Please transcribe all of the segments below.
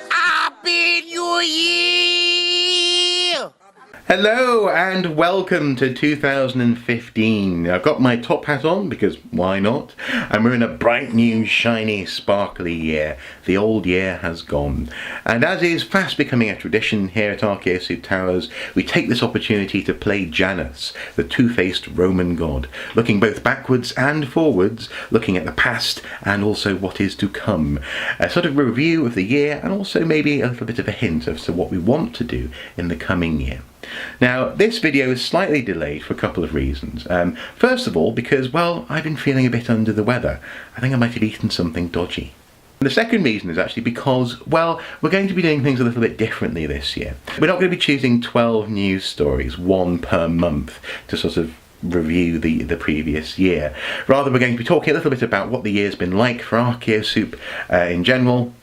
Happy New Year! Hello and welcome to 2015. I've got my top hat on because why not? And we're in a bright new shiny sparkly year. The old year has gone. And as is fast becoming a tradition here at Archaeosoup Towers, we take this opportunity to play Janus, the two-faced Roman god, looking both backwards and forwards, looking at the past and also what is to come. A sort of review of the year and also maybe a little bit of a hint as to what we want to do in the coming year. Now, this video is slightly delayed for a couple of reasons. First of all, because, well, I've been feeling a bit under the weather. I think I might have eaten something dodgy. And the second reason is actually because, well, we're going to be doing things a little bit differently this year. We're not going to be choosing 12 news stories, one per month, to sort of review the previous year. Rather, we're going to be talking a little bit about what the year's been like for Archaeosoup in general,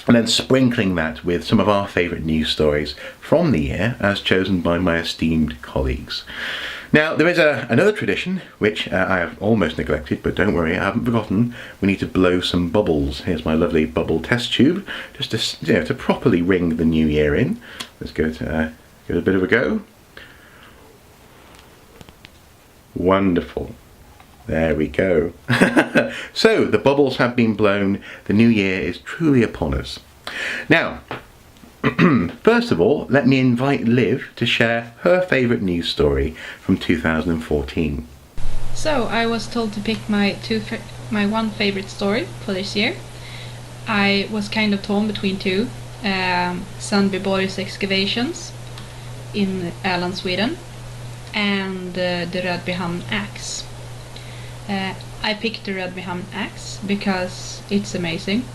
and then sprinkling that with some of our favourite news stories from the year as chosen by my esteemed colleagues. Now, there is another tradition which I have almost neglected, but don't worry, I haven't forgotten. We need to blow some bubbles. Here's my lovely bubble test tube, just to, to properly ring the new year in. Let's give it a bit of a go. Wonderful. There we go. So, the bubbles have been blown, the new year is truly upon us. Now, first of all, let me invite Liv to share her favourite news story from 2014. So, I was told to pick my one favourite story for this year. I was kind of torn between two. Sandbyborgs excavations in Öland, Sweden, and the Rödbyhamn axe. I picked the Rödbyhamn axe because it's amazing.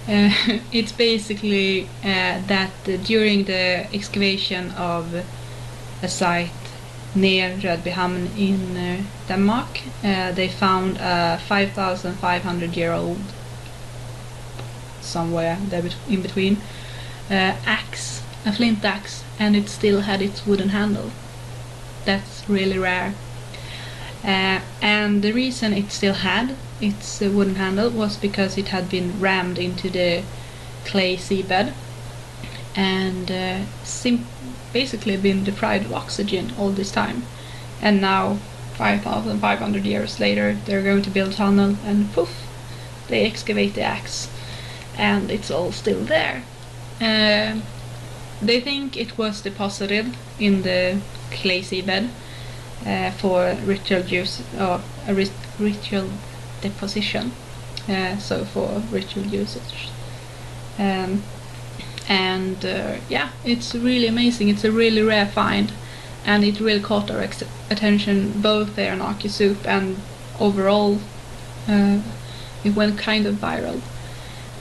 It's basically that during the excavation of a site near Rödbyhamn in Denmark, they found a 5,500-year-old, somewhere there in between, axe, a flint axe, and it still had its wooden handle. That's really rare. And the reason it still had its wooden handle was because it had been rammed into the clay seabed and basically been deprived of oxygen all this time. And now, 5,500 years later, they're going to build a tunnel and poof, they excavate the axe and it's all still there. They think it was deposited in the clay seabed for ritual use, or a ritual deposition, so for ritual usage. Yeah, it's really amazing. It's a really rare find, and it really caught our attention both there in Archaeosoup and overall. It went kind of viral.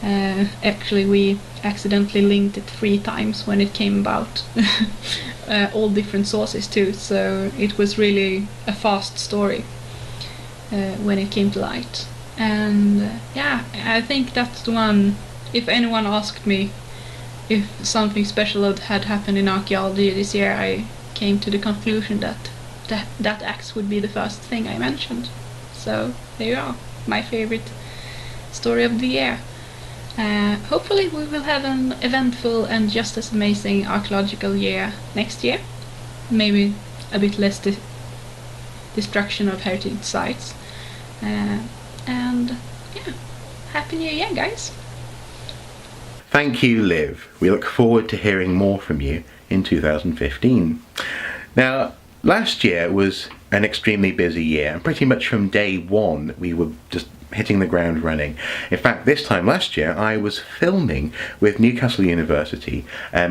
Actually, we accidentally linked it 3 times when it came about. All different sources too, so it was really a fast story when it came to light. And yeah, I think that's the one. If anyone asked me if something special had happened in archaeology this year, I came to the conclusion that axe would be the first thing I mentioned. So there you are, my favorite story of the year. Hopefully we will have an eventful and just as amazing archaeological year next year. Maybe a bit less destruction of heritage sites. And yeah, Happy New Year, guys! Thank you, Liv. We look forward to hearing more from you in 2015. Now, last year was an extremely busy year, and pretty much from day one we were just hitting the ground running. In fact, this time last year I was filming with Newcastle University,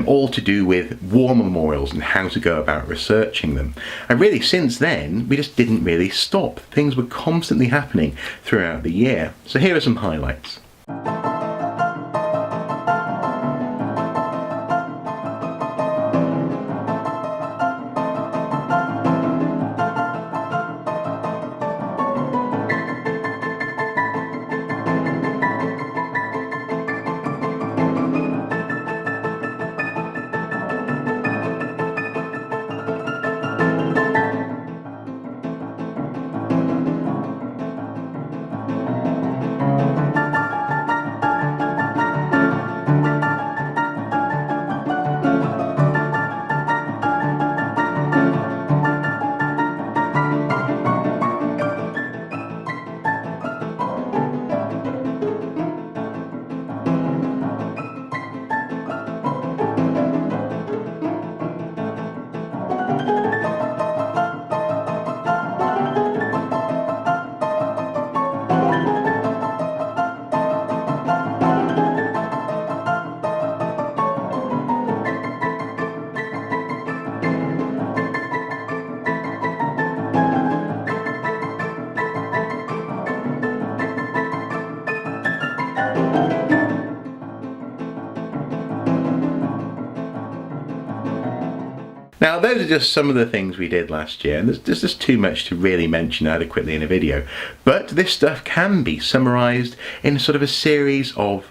all to do with war memorials and how to go about researching them. And really since then we just didn't really stop. Things were constantly happening throughout the year. So here are some highlights. Now, those are just some of the things we did last year, and there's just too much to really mention adequately in a video. But this stuff can be summarised in sort of a series of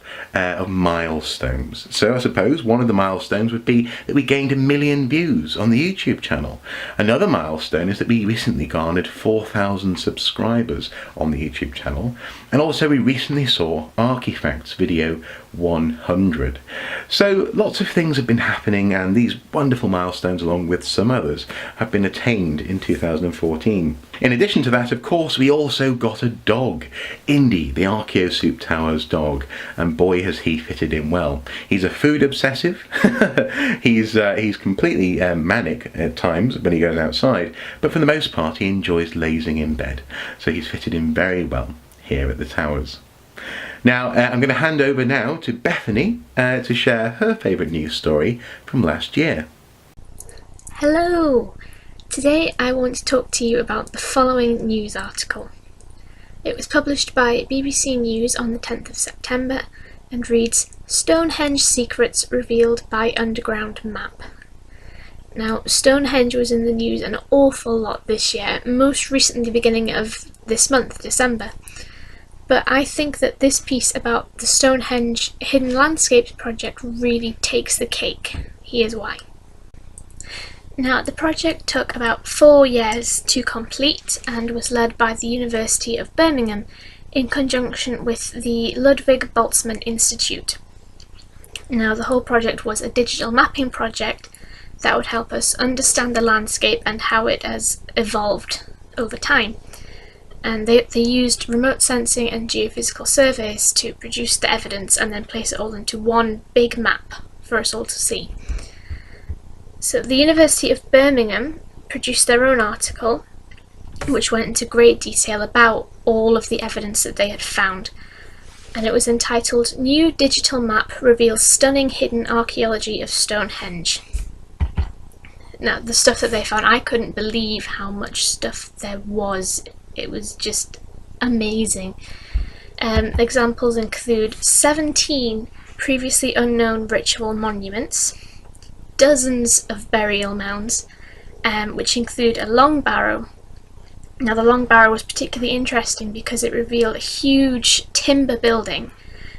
milestones. So I suppose one of the milestones would be that we gained 1 million views on the YouTube channel. Another milestone is that we recently garnered 4,000 subscribers on the YouTube channel, and also we recently saw Archifacts video 100. So lots of things have been happening, and these wonderful milestones, along with some others, have been attained in 2014. In addition to that, of course, we also got a dog, Indy, the Archaeosoup Tower's dog, and boy has he fitted in well. He's a food obsessive. he's completely manic at times when he goes outside, but for the most part he enjoys lazing in bed, so he's fitted in very well here at the Towers. Now, I'm going to hand over now to Bethany to share her favourite news story from last year. Hello! Today I want to talk to you about the following news article. It was published by BBC News on the 10th of September and reads, Stonehenge Secrets Revealed by Underground Map. Now, Stonehenge was in the news an awful lot this year, most recently the beginning of this month, December. But I think that this piece about the Stonehenge Hidden Landscapes project really takes the cake. Here's why. Now, the project took about 4 years to complete and was led by the University of Birmingham in conjunction with the Ludwig Boltzmann Institute. Now, the whole project was a digital mapping project that would help us understand the landscape and how it has evolved over time. And they used remote sensing and geophysical surveys to produce the evidence and then place it all into one big map for us all to see. So the University of Birmingham produced their own article, which went into great detail about all of the evidence that they had found. And it was entitled, New Digital Map Reveals Stunning Hidden Archaeology of Stonehenge. Now, the stuff that they found, I couldn't believe how much stuff there was. It was just amazing. Examples include 17 previously unknown ritual monuments, dozens of burial mounds, which include a long barrow. Now, the long barrow was particularly interesting because it revealed a huge timber building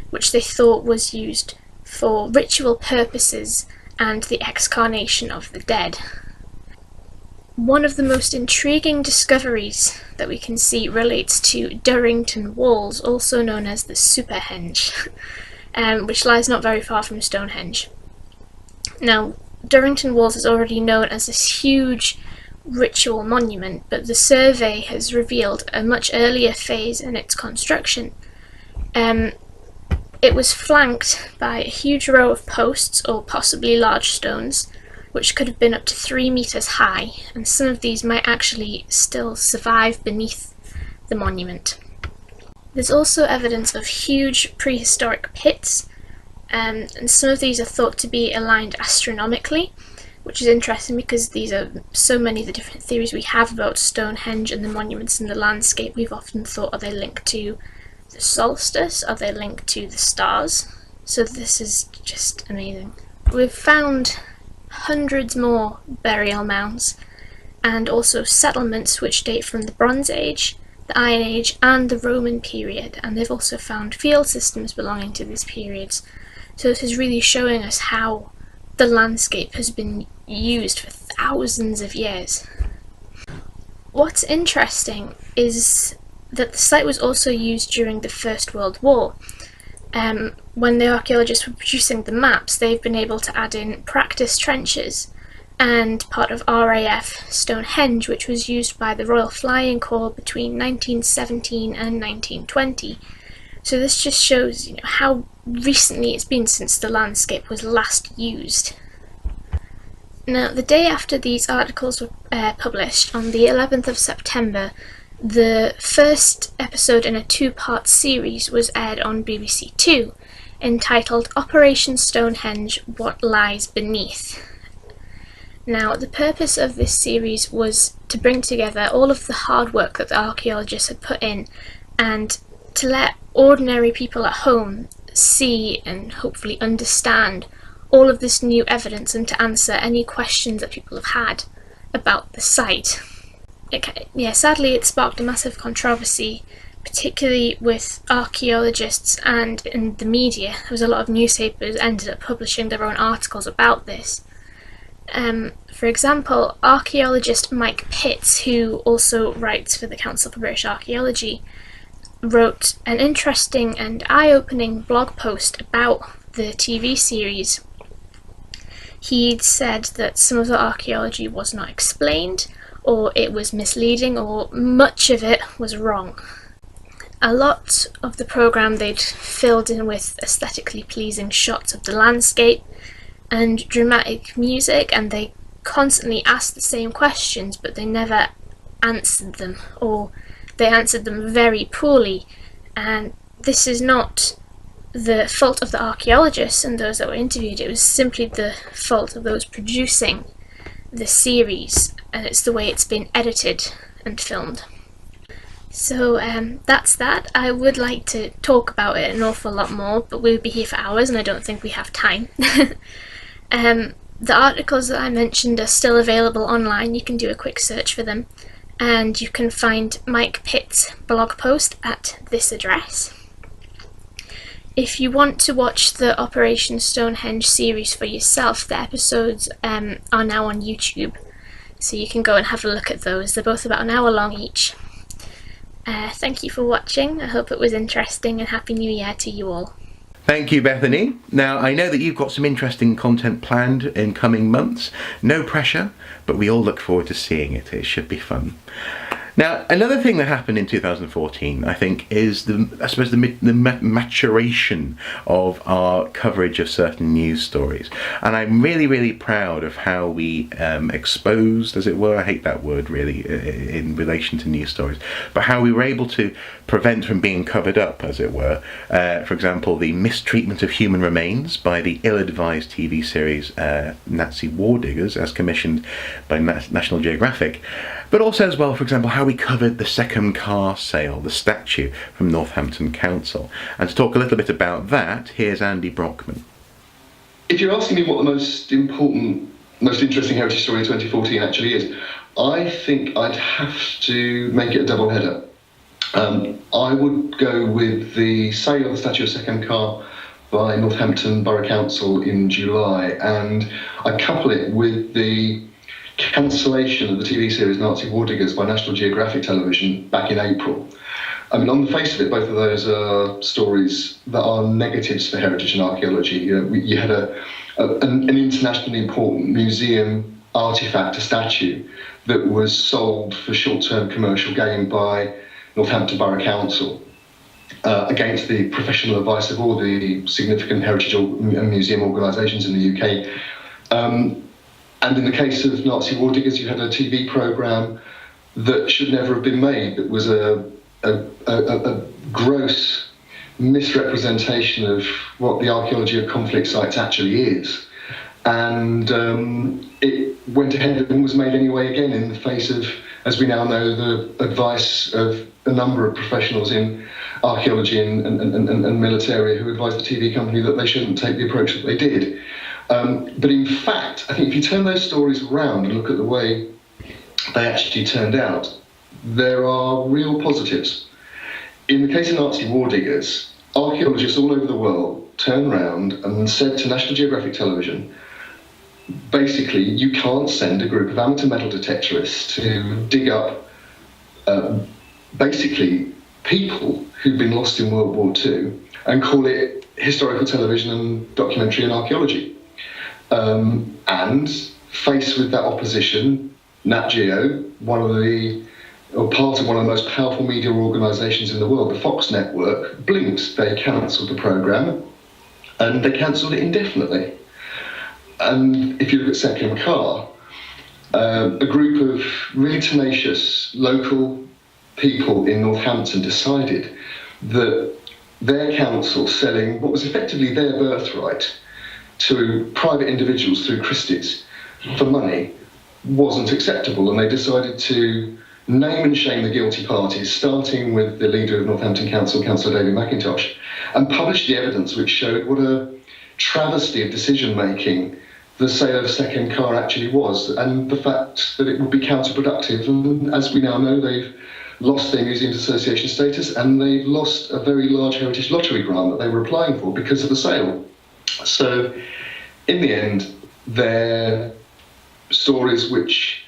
which they thought was used for ritual purposes and the excarnation of the dead. One of the most intriguing discoveries that we can see relates to Durrington Walls, also known as the Superhenge, which lies not very far from Stonehenge. Now, Durrington Walls is already known as this huge ritual monument, but the survey has revealed a much earlier phase in its construction. It was flanked by a huge row of posts, or possibly large stones, which could have been up to 3 meters high, and some of these might actually still survive beneath the monument. There's also evidence of huge prehistoric pits, and some of these are thought to be aligned astronomically, which is interesting because these are so many of the different theories we have about Stonehenge and the monuments and the landscape. We've often thought, are they linked to the solstice? Are they linked to the stars? So this is just amazing. We've found hundreds more burial mounds and also settlements which date from the Bronze Age, the Iron Age and the Roman period, and they've also found field systems belonging to these periods. So this is really showing us how the landscape has been used for thousands of years. What's interesting is that the site was also used during the First World War. When the archaeologists were producing the maps, they've been able to add in practice trenches and part of RAF Stonehenge, which was used by the Royal Flying Corps between 1917 and 1920. So this just shows, how recently it's been since the landscape was last used. Now, the day after these articles were published, on the 11th of September, the first episode in a 2-part series was aired on BBC Two, entitled Operation Stonehenge: What Lies Beneath. Now, the purpose of this series was to bring together all of the hard work that the archaeologists had put in and to let ordinary people at home see and hopefully understand all of this new evidence and to answer any questions that people have had about the site. Sadly it sparked a massive controversy, particularly with archaeologists and in the media. There was a lot of newspapers ended up publishing their own articles about this. For example, archaeologist Mike Pitts, who also writes for the Council for British Archaeology, wrote an interesting and eye-opening blog post about the TV series. He'd said that some of the archaeology was not explained, or it was misleading, or much of it was wrong. A lot of the programme they'd filled in with aesthetically pleasing shots of the landscape and dramatic music, and they constantly asked the same questions, but they never answered them, or they answered them very poorly. And this is not the fault of the archaeologists and those that were interviewed, it was simply the fault of those producing the series, and it's the way it's been edited and filmed. So that's that. I would like to talk about it an awful lot more, but we'll be here for hours and I don't think we have time. The articles that I mentioned are still available online. You can do a quick search for them, and you can find Mike Pitt's blog post at this address. If you want to watch the Operation Stonehenge series for yourself, the episodes are now on YouTube, so you can go and have a look at those. They're both about an hour long each. Thank you for watching. I hope it was interesting, and Happy New Year to you all. Thank you, Bethany. Now, I know that you've got some interesting content planned in coming months. No pressure, but we all look forward to seeing it. It should be fun. Now, another thing that happened in 2014, I think, is the maturation of our coverage of certain news stories. And I'm really, really proud of how we exposed, as it were, I hate that word really, in relation to news stories, but how we were able to prevent from being covered up, as it were. For example, the mistreatment of human remains by the ill-advised TV series Nazi War Diggers, as commissioned by National Geographic. But also as well, for example, how we covered the second car sale, the statue from Northampton Council. And to talk a little bit about that, here's Andy Brockman. If you're asking me what the most important, most interesting heritage story of 2014 actually is, I think I'd have to make it a double header. I would go with the sale of the statue of second car by Northampton Borough Council in July, and I couple it with the cancellation of the TV series Nazi War Diggers by National Geographic Television back in April. I mean, on the face of it, both of those are stories that are negatives for heritage and archaeology. You had an internationally important museum artefact, a statue, that was sold for short-term commercial gain by Northampton Borough Council against the professional advice of all the significant heritage and museum organisations in the UK. And in the case of Nazi War Diggers, you had a TV programme that should never have been made. It was a gross misrepresentation of what the archaeology of conflict sites actually is. And it went ahead and was made anyway again in the face of, as we now know, the advice of a number of professionals in archaeology and military who advised the TV company that they shouldn't take the approach that they did. But in fact, I think if you turn those stories around and look at the way they actually turned out, there are real positives. In the case of Nazi War Diggers, archaeologists all over the world turned around and said to National Geographic Television, basically, you can't send a group of amateur metal detectorists to dig up basically people who've been lost in World War II and call it historical television and documentary and archaeology. And faced with that opposition, Nat Geo, part of one of the most powerful media organisations in the world, the Fox network, blinked. They cancelled the programme, and they cancelled it indefinitely. And if you look at Second Car, a group of really tenacious local people in Northampton decided that their council selling what was effectively their birthright to private individuals through Christie's for money wasn't acceptable, and they decided to name and shame the guilty parties, starting with the leader of Northampton Council, Councillor David McIntosh, and publish the evidence which showed what a travesty of decision making the sale of a second car actually was, and the fact that it would be counterproductive. And as we now know, they've lost their Museums Association status, and they've lost a very large heritage lottery grant that they were applying for because of the sale. So in the end, they're stories which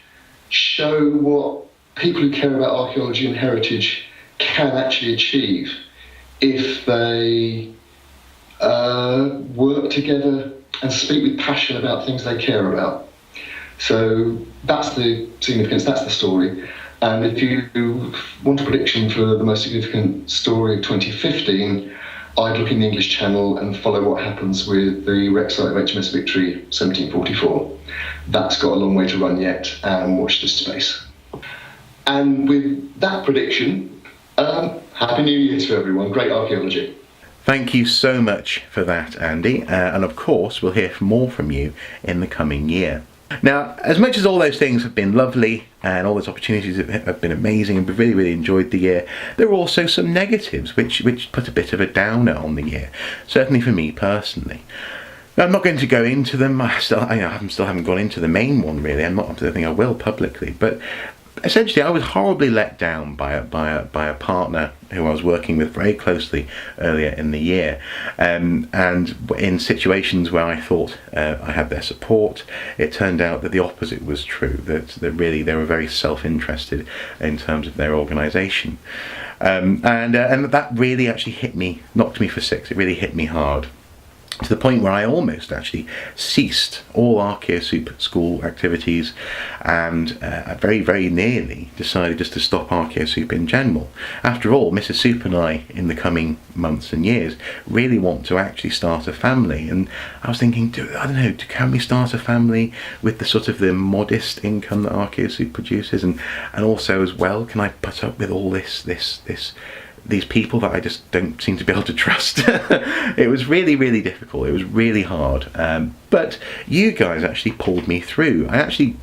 show what people who care about archaeology and heritage can actually achieve if they work together and speak with passion about things they care about. So that's the significance, that's the story. And if you want a prediction for the most significant story of 2015, I'd look in the English Channel and follow what happens with the wreck site of HMS Victory 1744. That's got a long way to run yet, and watch this space. And with that prediction, Happy New Year to everyone. Great archaeology. Thank you so much for that, Andy. And of course, we'll hear more from you in the coming year. Now, as much as all those things have been lovely and all those opportunities have been amazing and we've really, really enjoyed the year, there are also some negatives which put a bit of a downer on the year, certainly for me personally. Now, I'm not going to go into them. I still haven't gone into the main one really. I don't think I will publicly, but essentially I was horribly let down by a partner who I was working with very closely earlier in the year, and in situations where I thought I had their support, it turned out that the opposite was true, that really they were very self-interested in terms of their organisation, and that really actually knocked me for six. It really hit me hard, to the point where I almost actually ceased all Archaeosoup school activities, and very, very nearly decided just to stop Archaeosoup in general. After all, Mrs. Soup and I, in the coming months and years, really want to actually start a family, and I was thinking, can we start a family with the sort of the modest income that Archaeosoup produces, and also as well, can I put up with all these people that I just don't seem to be able to trust? It was really, really difficult. It was really hard. But you guys actually pulled me through. I actually,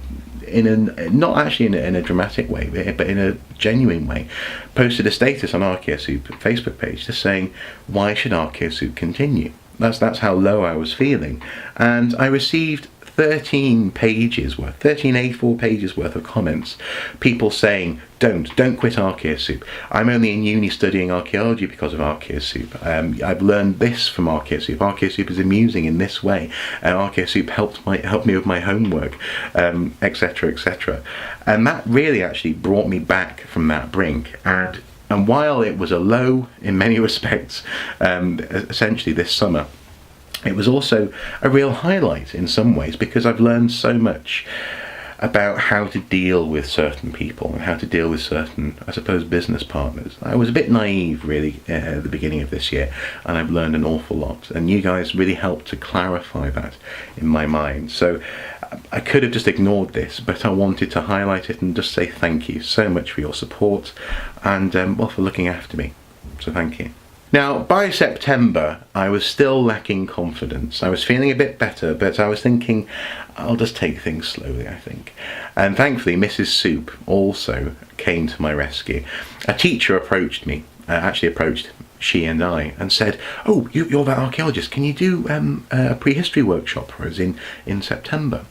not actually in a dramatic way, but in a genuine way, posted a status on Archaeosoup Facebook page just saying, why should Archaeosoup continue? That's how low I was feeling. And I received 13 A4 pages worth of comments, people saying, don't quit Archaeosoup. I'm only in uni studying archaeology because of Archaeosoup. I've learned this from Archaeosoup. Archaeosoup is amusing in this way, and Archaeosoup helped me with my homework, etc., etc. And that really actually brought me back from that brink. And while it was a low in many respects, essentially this summer, it was also a real highlight in some ways, because I've learned so much about how to deal with certain people and how to deal with certain, I suppose, business partners. I was a bit naive really at the beginning of this year, and I've learned an awful lot, and you guys really helped to clarify that in my mind. So I could have just ignored this, but I wanted to highlight it and just say thank you so much for your support, and for looking after me. So thank you. Now, by September, I was still lacking confidence. I was feeling a bit better, but I was thinking, I'll just take things slowly, I think. And thankfully, Mrs. Soup also came to my rescue. A teacher approached me, she and I, and said, oh, you're that archaeologist, can you do a prehistory workshop for us in September?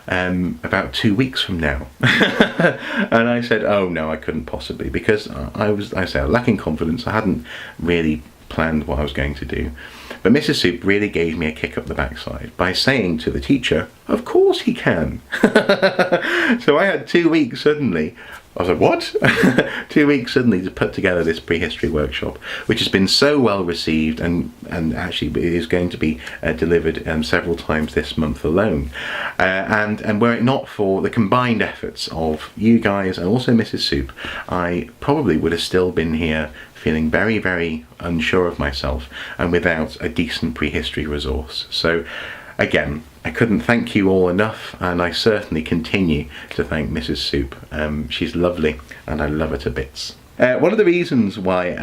About 2 weeks from now. And I said, oh no, I couldn't possibly, because I was lacking confidence. I hadn't really planned what I was going to do. But Mrs. Soup really gave me a kick up the backside by saying to the teacher, of course he can. So I had 2 weeks suddenly. I was like, what? 2 weeks suddenly to put together this prehistory workshop, which has been so well received, and actually is going to be delivered several times this month alone. And were it not for the combined efforts of you guys and also Mrs. Soup, I probably would have still been here feeling very, very unsure of myself and without a decent prehistory resource. So again, I couldn't thank you all enough, and I certainly continue to thank Mrs. Soup. She's lovely, and I love her to bits. One of the reasons why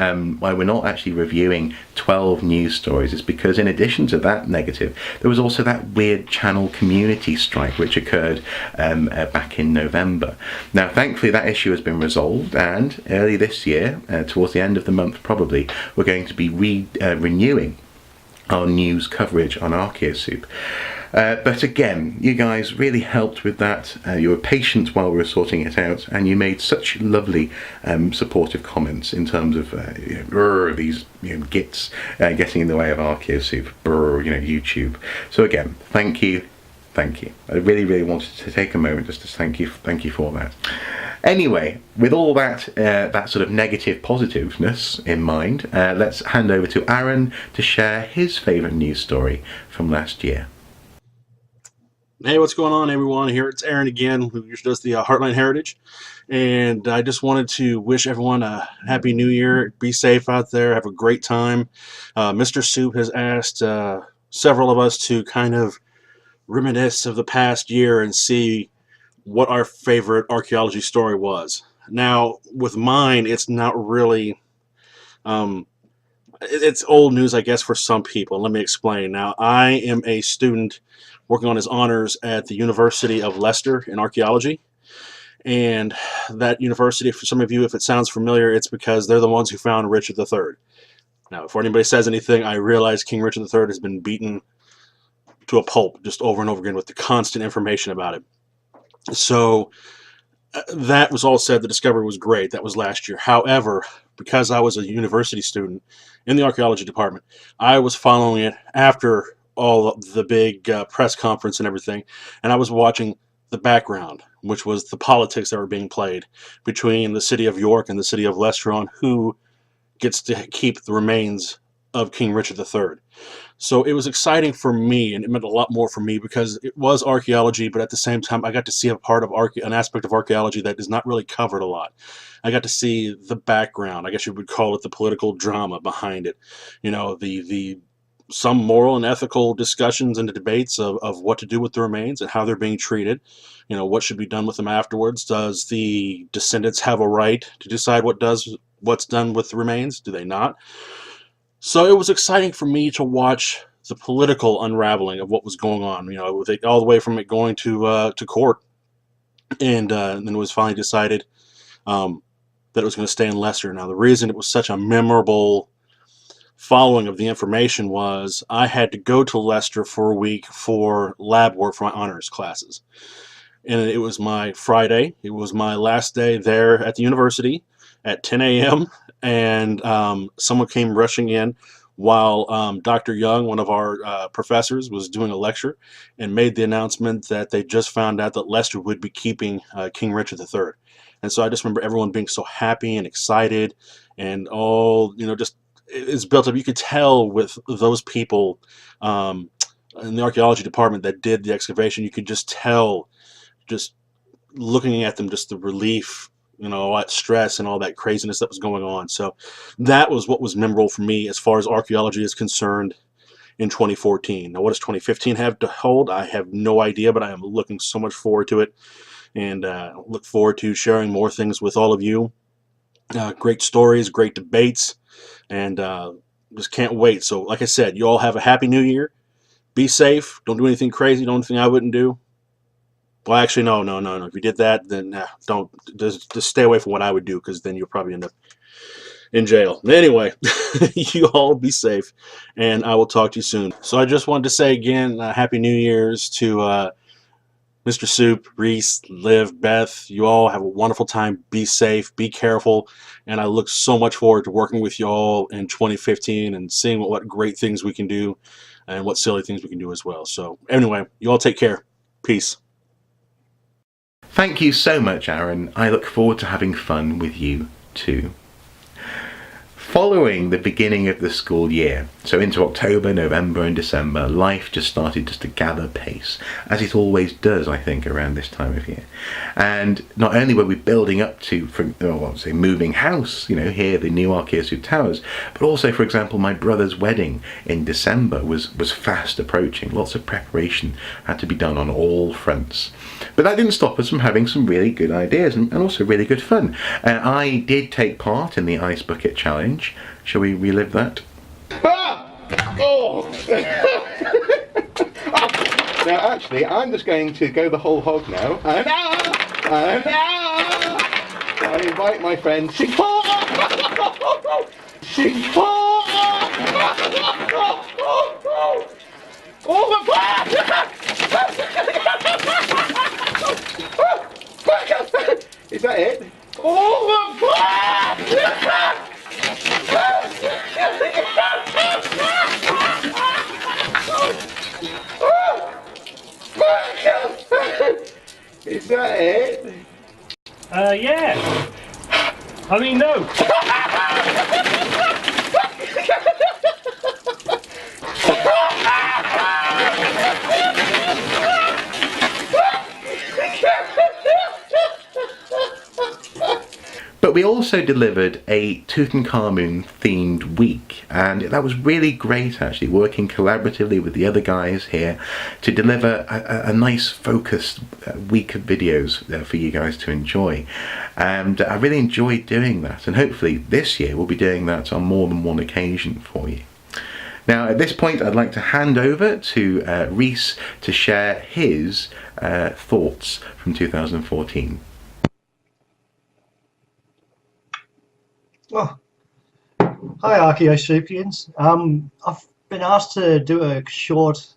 we're not actually reviewing 12 news stories is because, in addition to that negative, there was also that weird channel community strike which occurred back in November. Now, thankfully, that issue has been resolved, and early this year, towards the end of the month probably, we're going to be renewing our news coverage on Archaeosoup. But again, you guys really helped with that. You were patient while we were sorting it out, and you made such lovely supportive comments in terms of these gits getting in the way of Archaeosoup, YouTube. So again, thank you. I really wanted to take a moment just to thank you for that. Anyway, with all that sort of negative positiveness in mind, let's hand over to Aaron to share his favourite news story from last year. Hey, what's going on, everyone? Here it's Aaron again, who usually does the Heartline Heritage, and I just wanted to wish everyone a happy new year. Be safe out there. Have a great time. Mr. Soup has asked several of us to kind of reminisce of the past year and see what our favorite archaeology story was. Now, with mine, it's not really... it's old news, I guess, for some people. Let me explain. Now, I am a student working on his honors at the University of Leicester in archaeology. And that university, for some of you, if it sounds familiar, it's because they're the ones who found Richard III. Now, before anybody says anything, I realize King Richard III has been beaten to a pulp just over and over again with the constant information about it. So that was all said. The discovery was great. That was last year. However, because I was a university student in the archaeology department, I was following it after all of the big press conference and everything, and I was watching the background, which was the politics that were being played between the city of York and the city of Leicester on who gets to keep the remains of King Richard III. So it was exciting for me, and it meant a lot more for me because it was archaeology, but at the same time I got to see a part of an aspect of archaeology that is not really covered a lot. I got to see the background, I guess you would call it the political drama behind it. The some moral and ethical discussions and the debates of what to do with the remains and how they're being treated. What should be done with them afterwards. Does the descendants have a right to decide what's done with the remains? Do they not? So it was exciting for me to watch the political unraveling of what was going on, all the way from it going to court. And then it was finally decided that it was going to stay in Leicester. Now, the reason it was such a memorable following of the information was I had to go to Leicester for a week for lab work for my honors classes. And it was my Friday. It was my last day there at the university at 10 a.m. And someone came rushing in while Dr. Young, one of our professors, was doing a lecture and made the announcement that they just found out that Leicester would be keeping King Richard III. And so I just remember everyone being so happy and excited and all, just it's built up. You could tell with those people in the archaeology department that did the excavation, you could just tell, just looking at them, just the relief, all that stress and all that craziness that was going on. So that was what was memorable for me as far as archaeology is concerned in 2014. Now, what does 2015 have to hold? I have no idea, but I am looking so much forward to it, and look forward to sharing more things with all of you. Great stories, great debates, and just can't wait. So like I said, you all have a happy new year. Be safe. Don't do anything crazy. Don't do anything I wouldn't do. Well, actually, no. If you did that, then don't. Just stay away from what I would do, because then you'll probably end up in jail. Anyway, you all be safe, and I will talk to you soon. So I just wanted to say again, Happy New Year's to Mr. Soup, Reese, Liv, Beth. You all have a wonderful time. Be safe. Be careful. And I look so much forward to working with you all in 2015 and seeing what great things we can do and what silly things we can do as well. So anyway, you all take care. Peace. Thank you so much, Aaron. I look forward to having fun with you too. Following the beginning of the school year, so into October, November and December, life just started to gather pace, as it always does, I think, around this time of year. And not only were we building up to, moving house, here, the new Archaeosoup Towers, but also, for example, my brother's wedding in December was fast approaching. Lots of preparation had to be done on all fronts. But that didn't stop us from having some really good ideas and also really good fun. I did take part in the Ice Bucket Challenge. Shall we relive that? Oh! Now, actually, I'm just going to go the whole hog now. And I invite my friend. Is that it? Oh Is that it? Yeah. I mean, no. But we also delivered a Tutankhamun themed week, and that was really great actually, working collaboratively with the other guys here to deliver a nice focused week of videos for you guys to enjoy. And I really enjoyed doing that, and hopefully this year we'll be doing that on more than one occasion for you. Now at this point I'd like to hand over to Rhys to share his thoughts from 2014. Oh, hi Archaeosoupians. I've been asked to do a short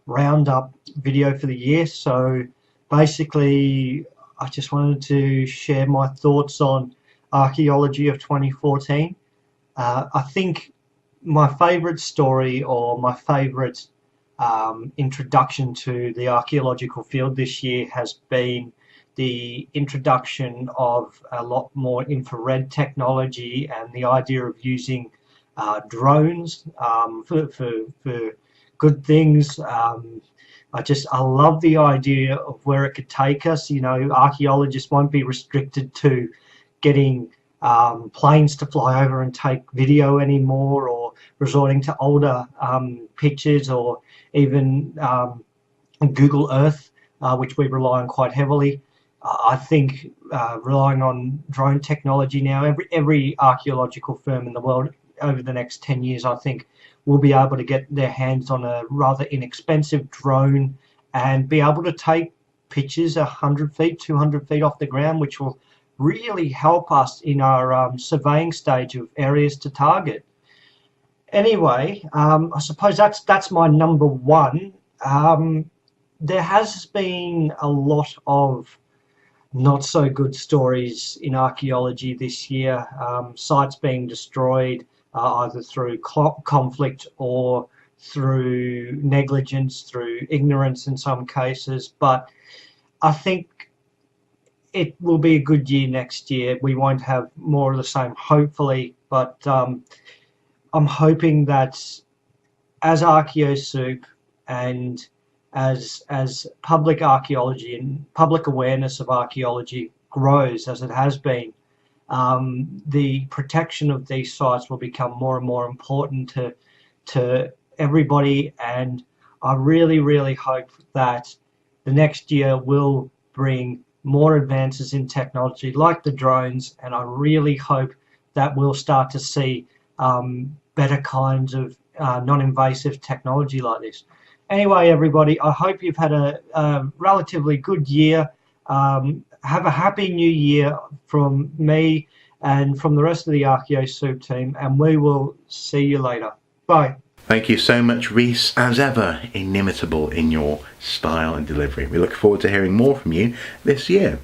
roundup video for the year, so basically I just wanted to share my thoughts on archaeology of 2014. I think my favourite story, or my favourite introduction to the archaeological field this year, has been the introduction of a lot more infrared technology and the idea of using drones for good things. I love the idea of where it could take us. You know, archaeologists won't be restricted to getting planes to fly over and take video anymore, or resorting to older pictures, or even Google Earth, which we rely on quite heavily. I think relying on drone technology now, every archaeological firm in the world over the next 10 years, I think, will be able to get their hands on a rather inexpensive drone and be able to take pictures 100 feet, 200 feet off the ground, which will really help us in our surveying stage of areas to target. Anyway, I suppose that's my number one. There has been a lot of not so good stories in archaeology this year. Sites being destroyed either through conflict or through negligence, through ignorance in some cases. But I think it will be a good year next year. We won't have more of the same, hopefully, but I'm hoping that as Archaeosoup and as public archaeology and public awareness of archaeology grows, as it has been, the protection of these sites will become more and more important to everybody. And I really, really hope that the next year will bring more advances in technology like the drones, and I really hope that we'll start to see better kinds of non-invasive technology like this. Anyway, everybody, I hope you've had a relatively good year. Have a happy new year from me and from the rest of the Archaeosoup team, and we will see you later. Bye. Thank you so much, Rhys, as ever, inimitable in your style and delivery. We look forward to hearing more from you this year.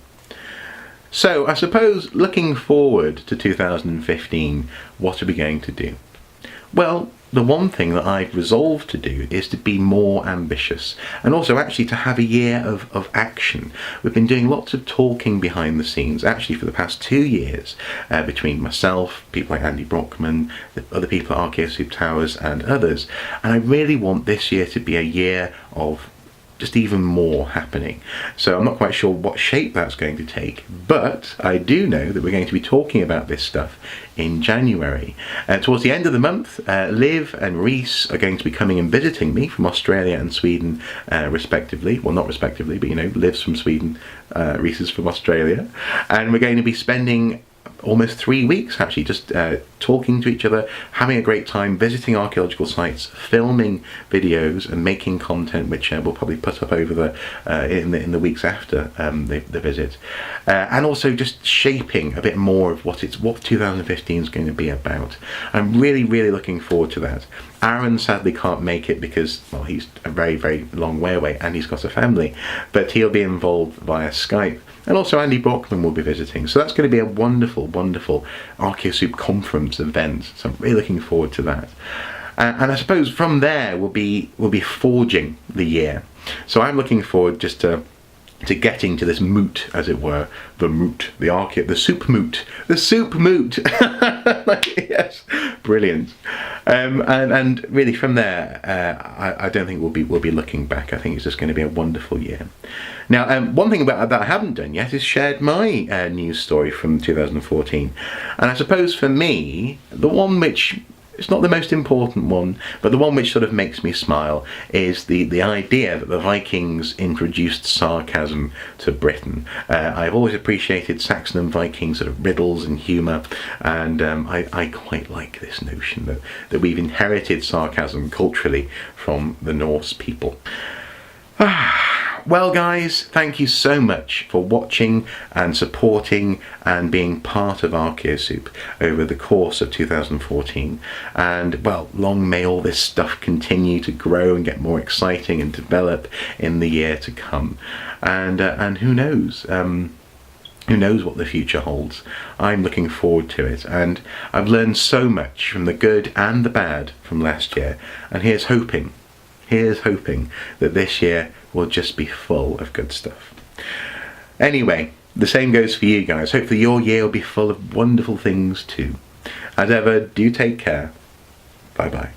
So, I suppose, looking forward to 2015, what are we going to do? Well, the one thing that I've resolved to do is to be more ambitious, and also actually to have a year of action. We've been doing lots of talking behind the scenes, actually for the past 2 years, between myself, people like Andy Brockman, the other people at Archaeosoup Towers and others, and I really want this year to be a year of just even more happening. So I'm not quite sure what shape that's going to take, but I do know that we're going to be talking about this stuff in January. Towards the end of the month, Liv and Rhys are going to be coming and visiting me from Australia and Sweden, respectively. Well, not respectively, but you know, Liv's from Sweden, Rhys is from Australia. And we're going to be spending almost 3 weeks actually, just talking to each other, having a great time, visiting archaeological sites, filming videos and making content, which we'll probably put up over in the weeks after the visit, and also just shaping a bit more of what 2015 is going to be about. I'm really looking forward to that. Aaron sadly can't make it because, well, he's a very long way away and he's got a family, but he'll be involved via Skype. And also Andy Brockman will be visiting. So that's going to be a wonderful Archaeosoup conference event. So I'm really looking forward to that. And I suppose from there we'll be forging the year. So I'm looking forward just to getting to this moot, as it were, the soup moot. Yes, brilliant. And really from there, I don't think we'll be looking back. I think it's just going to be a wonderful year. Now, one thing that I haven't done yet is shared my news story from 2014, and I suppose for me, the one which, it's not the most important one, but the one which sort of makes me smile is the idea that the Vikings introduced sarcasm to Britain. I've always appreciated Saxon and Viking sort of riddles and humour, and I quite like this notion that we've inherited sarcasm culturally from the Norse people. Well guys, thank you so much for watching and supporting and being part of Archaeosoup over the course of 2014, and well, long may all this stuff continue to grow and get more exciting and develop in the year to come, and who knows what the future holds. I'm looking forward to it, and I've learned so much from the good and the bad from last year, and here's hoping that this year will just be full of good stuff. Anyway, the same goes for you guys. Hopefully your year will be full of wonderful things too. As ever, do take care. Bye bye.